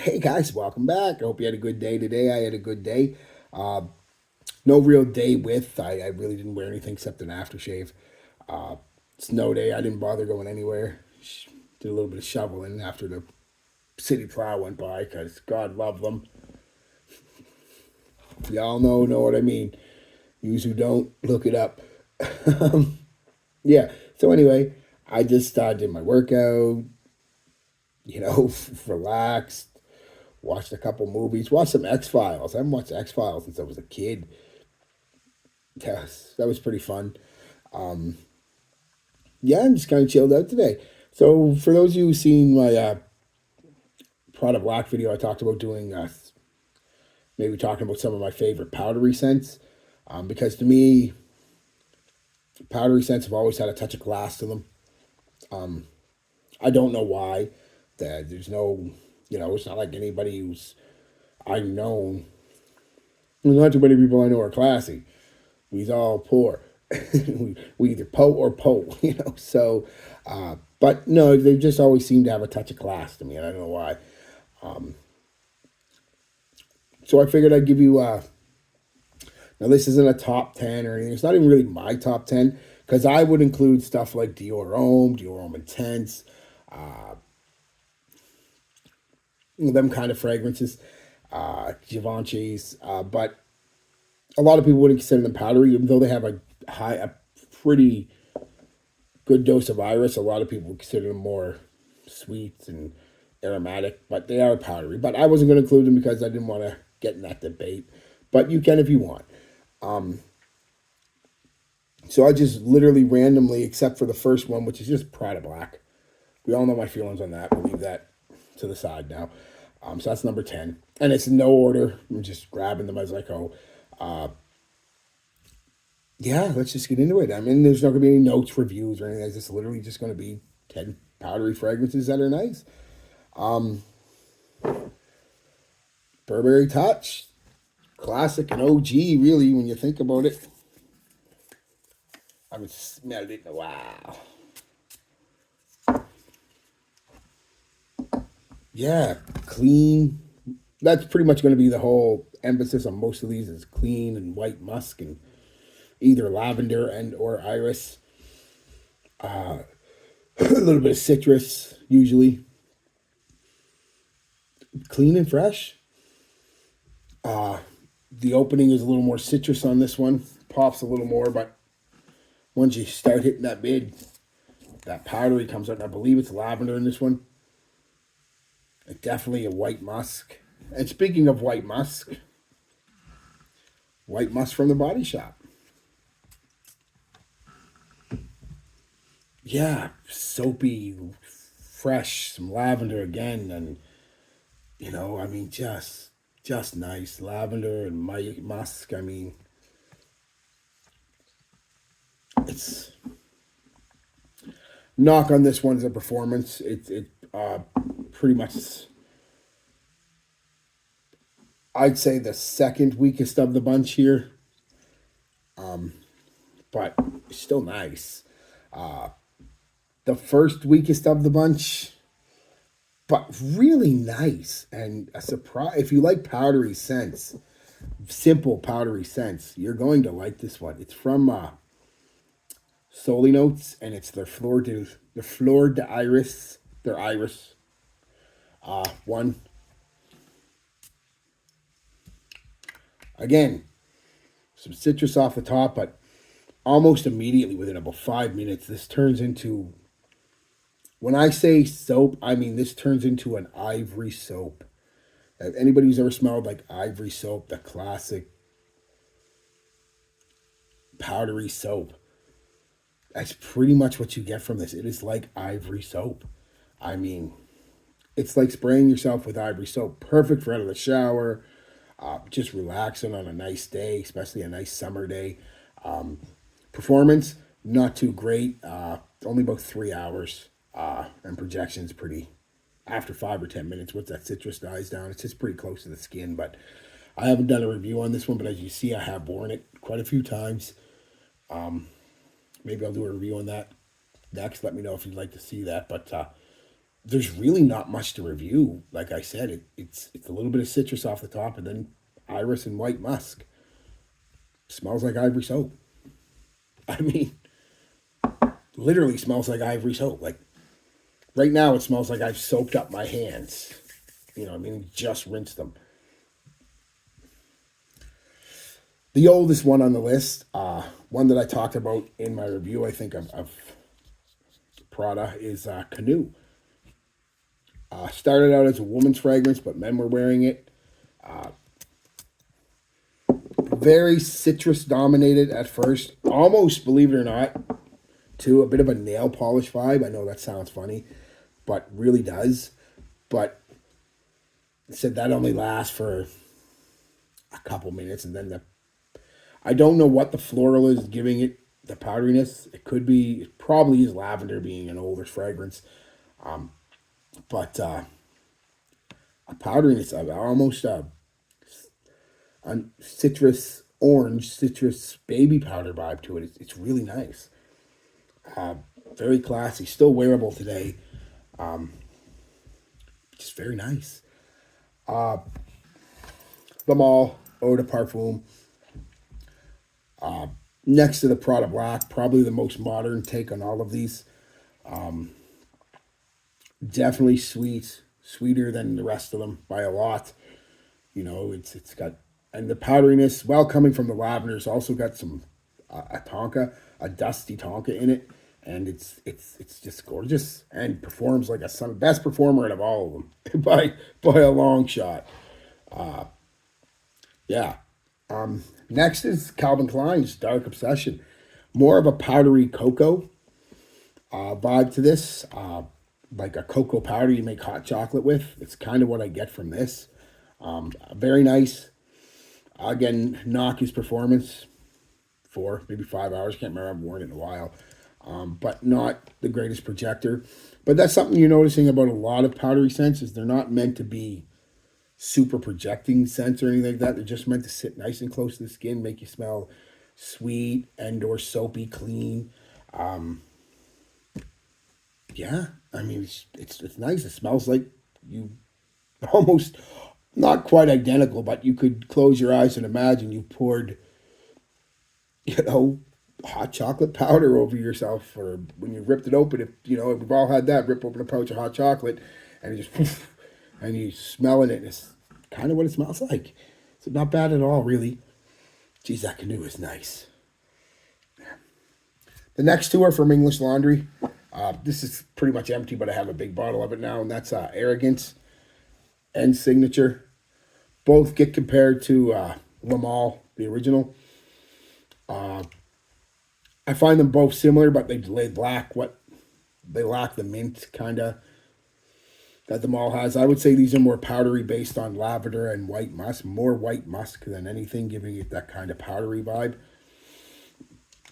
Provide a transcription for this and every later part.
Hey guys, welcome back. I hope you had a good day today. I had a good day. Uh, no real day with. I really didn't wear anything except an aftershave. Uh, Snow day. I didn't bother going anywhere. Did a little bit of shoveling after the city plow went by because God love them. Y'all know what I mean. You who don't, look it up. Yeah. So anyway, I just did my workout. Relaxed. Watched a couple movies. Watched some X Files. I haven't watched X Files since I was a kid. Yes, that was pretty fun. Um, yeah, I'm just kind of chilled out today. So, for those of you who've seen my Prada Black video, I talked about doing maybe talking about some of my favorite powdery scents. Because to me, powdery scents have always had a touch of glass to them. Um, I don't know why. That there's no, it's not like anybody who's I've known. There's not too many people I know are classy. We's all poor. we either po. So, but no, they just always seem to have a touch of class to me, and I don't know why. Um, so I figured I'd give you. Now this isn't a top 10 or anything. It's not even really my top 10 because I would include stuff like Dior Homme, Dior Homme Intense, uh, them kind of fragrances, Givenchy's. But a lot of people wouldn't consider them powdery, even though they have a pretty good dose of iris. A lot of people consider them more sweet and aromatic, but they are powdery. But I wasn't going to include them because I didn't want to get in that debate. But you can if you want. Um, so I just literally randomly, except for the first one, which is just Prada Black. We all know my feelings on that. We'll leave that to the side now. So that's number 10. And it's no order. I'm just grabbing them as I go. Uh, yeah, let's just get into it. I mean, there's not going to be any notes, reviews, or anything. It's just literally just going to be 10 powdery fragrances that are nice. Um, Burberry Touch, classic and OG, really, when you think about it. I haven't smelled it in a while. Yeah, clean. That's pretty much going to be the whole emphasis on most of these is clean and white musk and either lavender and or iris. A little bit of citrus, usually. Clean and fresh. Uh, the opening is a little more citrus on this one. Pops a little more, but once you start hitting that mid, that powdery comes out. And I believe it's lavender in this one. And definitely a white musk. And speaking of white musk from the Body Shop. Yeah, soapy, fresh, some lavender again, and I mean, just nice lavender and my musk. I mean, it's knock on this one's a performance. It pretty much I'd say the second weakest of the bunch here, but still nice. Uh, the first weakest of the bunch, but really nice and a surprise. If you like powdery scents, simple powdery scents, you're going to like this one. It's from Soli Notes, and it's Fleur de Iris, their Iris one. Again, some citrus off the top, but almost immediately within about 5 minutes, this turns into. When I say soap, I mean this turns into an ivory soap. If anybody who's ever smelled like ivory soap, the classic powdery soap, that's pretty much what you get from this. It is like ivory soap. I mean, it's like spraying yourself with ivory soap. Perfect for out of the shower, just relaxing on a nice day, especially a nice summer day. Um, Performance, not too great. Only about 3 hours. And projection's pretty. After 5 or 10 minutes, once that citrus dies down, it's just pretty close to the skin. But I haven't done a review on this one, but as you see, I have worn it quite a few times. Maybe I'll do a review on that next. Let me know if you'd like to see that. But there's really not much to review. Like I said, it's a little bit of citrus off the top, and then iris and white musk. Smells like ivory soap. I mean, literally smells like ivory soap. Like right now, it smells like I've soaked up my hands. You know, I mean, just rinsed them. The oldest one on the list, one that I talked about in my review, I think of Prada, is Canoe. Started out as a woman's fragrance, but men were wearing it. Very citrus dominated at first, almost, believe it or not, to a bit of a nail polish vibe. I know that sounds funny, but really does. But it said that only lasts for a couple minutes, and then I don't know what the floral is giving it the powderiness. It probably is lavender being an older fragrance, but a powderiness of almost a citrus orange, citrus baby powder vibe to it. It's really nice. Very classy, still wearable today. Just very nice. The Mall Eau de Parfum. Next to the Prada Black, probably the most modern take on all of these. Definitely sweeter than the rest of them by a lot. You know, it's got, and the powderiness, while coming from the lavender, it's also got some a dusty tonka in it, and it's just gorgeous and performs like best performer out of all of them by a long shot. Yeah. Next is Calvin Klein's Dark Obsession, more of a powdery cocoa vibe to this, like a cocoa powder you make hot chocolate with. It's kind of what I get from this. Very nice. Again, knock his performance 4, maybe 5 hours. Can't remember. I've worn it in a while. But not the greatest projector. But that's something you're noticing about a lot of powdery scents is they're not meant to be super projecting scents or anything like that. They're just meant to sit nice and close to the skin, make you smell sweet and or soapy clean. Yeah, I mean, it's nice. It smells like you almost, not quite identical, but you could close your eyes and imagine you poured, hot chocolate powder over yourself, or when you ripped it open, if we've all had that, rip open a pouch of hot chocolate and you just and you smell it, and it's kind of what it smells like. So not bad at all, really. Geez, that Canoe is nice. The next two are from English Laundry. This is pretty much empty, but I have a big bottle of it now, and that's Arrogance and Signature. Both get compared to Le Male, the original. I find them both similar, but they lack the mint kind of that the Mall has. I would say these are more powdery, based on lavender and white musk, more white musk than anything, giving it that kind of powdery vibe.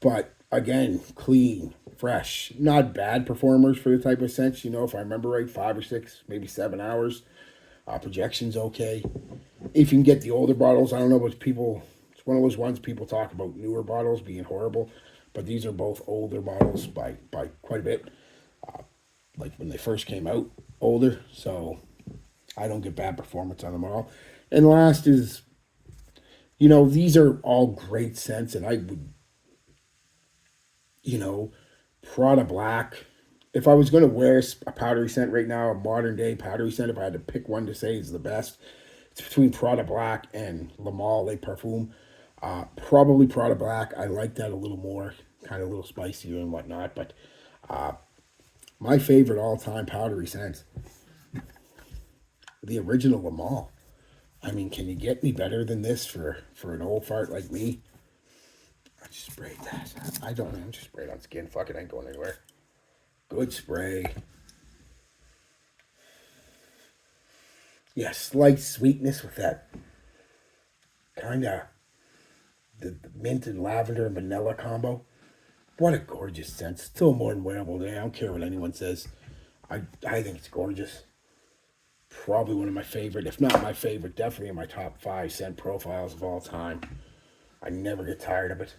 But again, clean, fresh, not bad performers for the type of scents. If I remember right, 5 or 6, maybe 7 hours. Projection's okay. If you can get the older bottles, I don't know, but it's one of those ones people talk about newer bottles being horrible, but these are both older bottles by quite a bit. Like when they first came out, older, so I don't get bad performance on them all. And last is, these are all great scents, and I would, Prada Black. If I was going to wear a powdery scent right now, a modern day powdery scent, if I had to pick one to say is the best, it's between Prada Black and Le Male Les Parfums. Probably Prada Black. I like that a little more, kind of a little spicier and whatnot, but my favorite all-time powdery scent, the original Le Male. I mean, can you get me better than this for an old fart like me? I just sprayed that. I don't know. Just sprayed on skin. Fuck it, ain't going anywhere. Good spray. Yeah, slight sweetness with that kind of the mint and lavender and vanilla combo. What a gorgeous scent. Still more than wearable today. I don't care what anyone says. I think it's gorgeous. Probably one of my favorite, if not my favorite, definitely in my top 5 scent profiles of all time. I never get tired of it.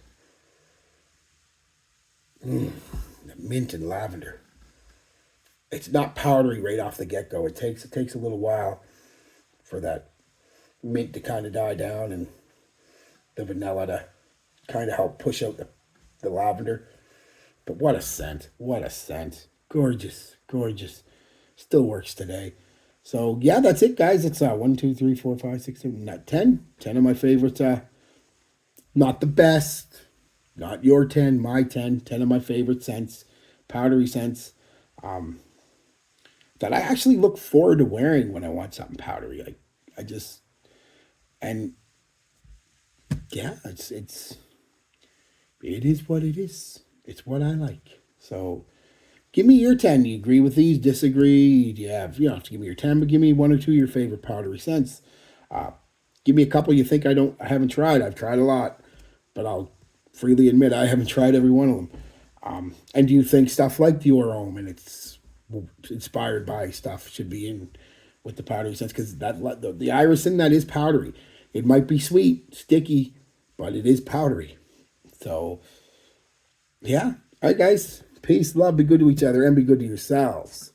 The mint and lavender. it's not powdery right off the get go. It takes a little while for that mint to kind of die down and the vanilla to kind of help push out the lavender. But what a scent! What a scent! Gorgeous, gorgeous. Still works today. So yeah, that's it, guys. It's 1, 2, 3, 4, 5, 6, 7, not 10. 10 of my favorites. Not the best. Not your 10, my 10. 10 of my favorite scents, powdery scents. That I actually look forward to wearing when I want something powdery. Like I just and yeah, it is what it is. It's what I like. So give me your 10. Do you agree with these? Disagree? Do you have, you don't have to give me your 10, but give me one or two of your favorite powdery scents. Uh, Give me a couple you think I haven't tried. I've tried a lot, but I'll freely admit I haven't tried every one of them. And do you think stuff like Dior Homme and it's inspired by stuff should be in with the powdery scents? Because the iris in that is powdery. It might be sweet, sticky, but it is powdery. So yeah. All right, guys. Peace, love, be good to each other, and be good to yourselves.